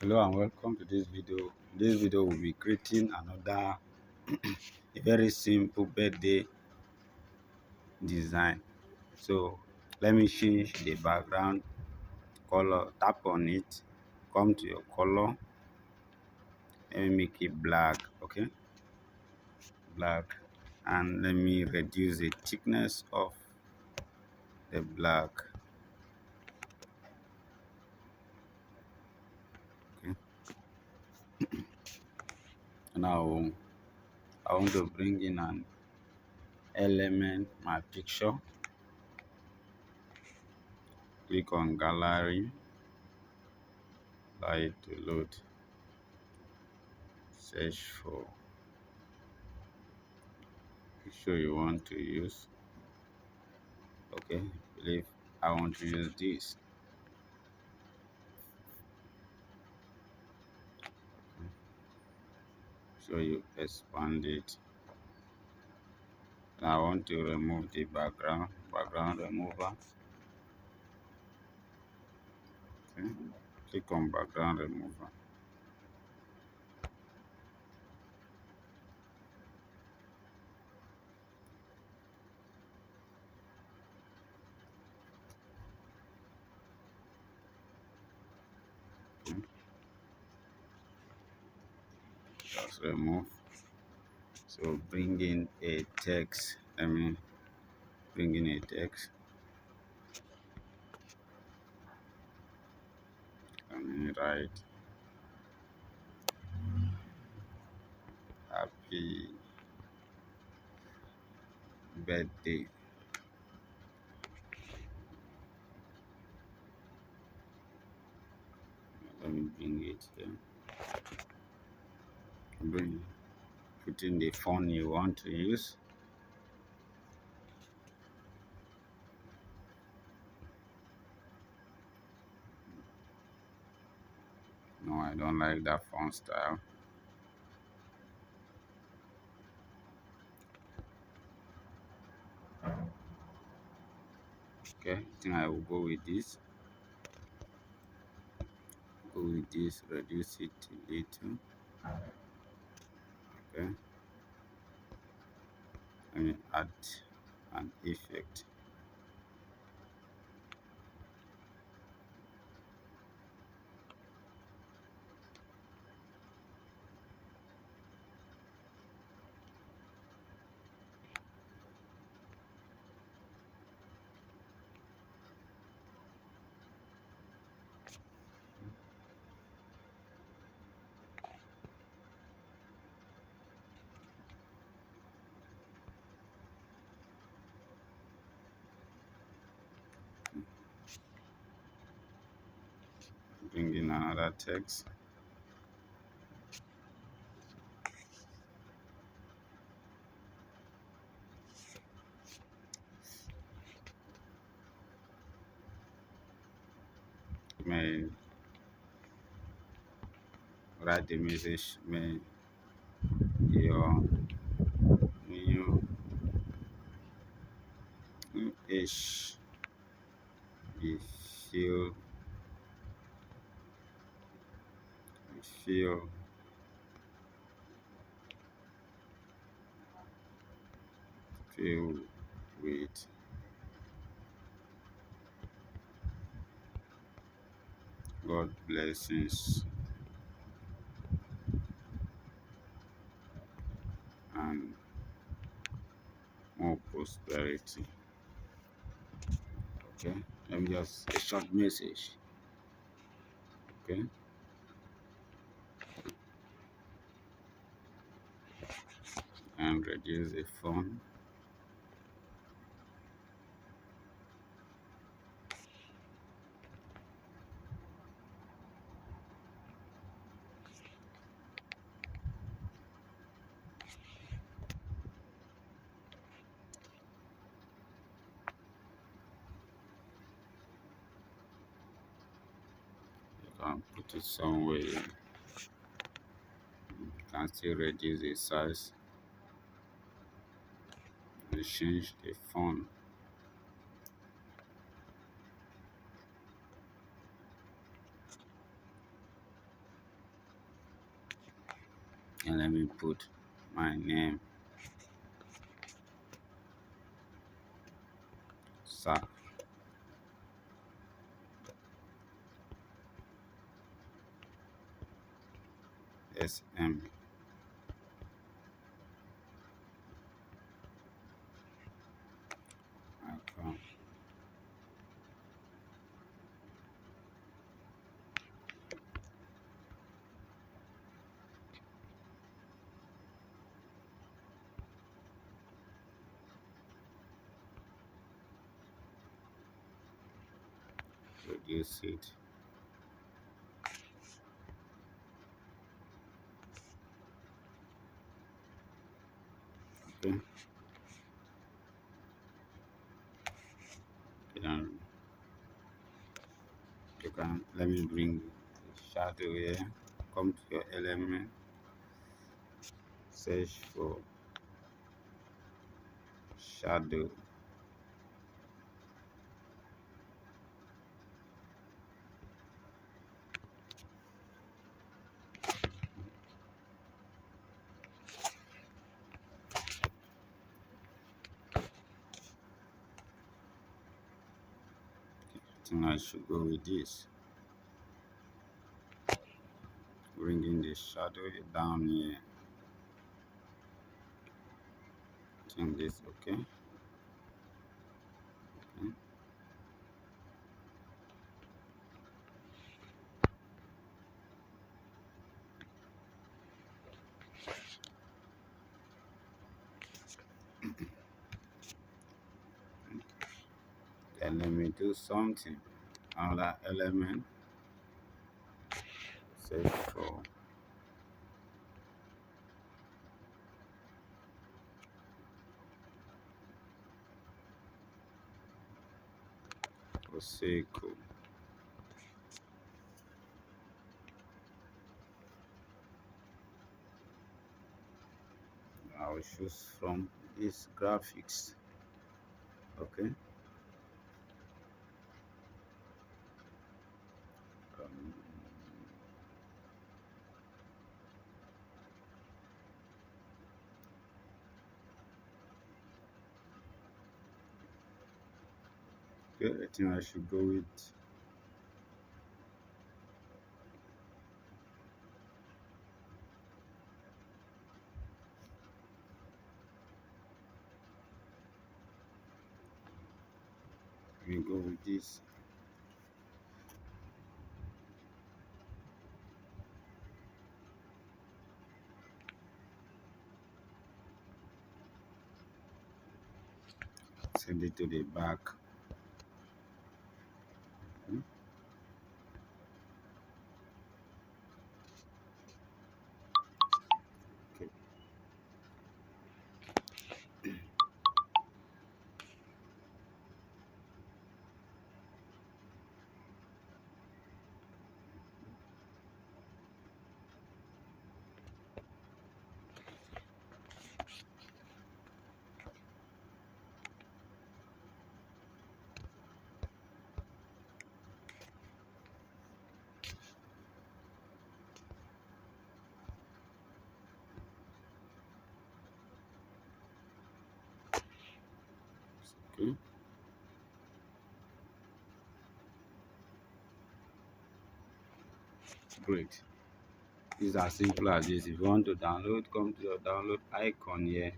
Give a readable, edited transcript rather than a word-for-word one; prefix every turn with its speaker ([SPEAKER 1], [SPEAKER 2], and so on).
[SPEAKER 1] Hello and welcome to this video. This video will be creating another a very simple birthday design. So let me change the background color. Tap on it, come to your color, let me make it black. Okay, black, and let me reduce the thickness of the black. Okay, now I want to bring in an element, my picture. Click on gallery, allow it to load, search for picture you want to use. Okay, believe I want to use this. So you expand it. Now I want to remove the background remover. Okay, click on background remover. Okay, just remove. So bring in a text. Let me bring in a text. Let me write happy birthday. Let me bring it here. Put in the font you want to use. No, I don't like that font style. Okay, I think I will go with this. Go with this, reduce it to little. Okay, let me add an effect. Bring in another text. May write the message. May your new age be filled, filled filled with God blessings and more prosperity. Okay, let me just a short message. Okay, and reduce the font. You can put it somewhere. You can still reduce the size and change the font. and let me put my name, Sa SM icon. Reduce it. Okay. Then you can let me bring the shadow here. Come to your element, search for shadow. I think I should go with this. Bringing the shadow down here. I think this okay. Okay. Then let me do something. Another element. Search for circle. I'll choose from this graphics. Okay. Um, okay, I think I should go with this. Send it to the back. Hmm, okay. Okay. Great. It's as simple as this. If you want to download, come to your download icon here.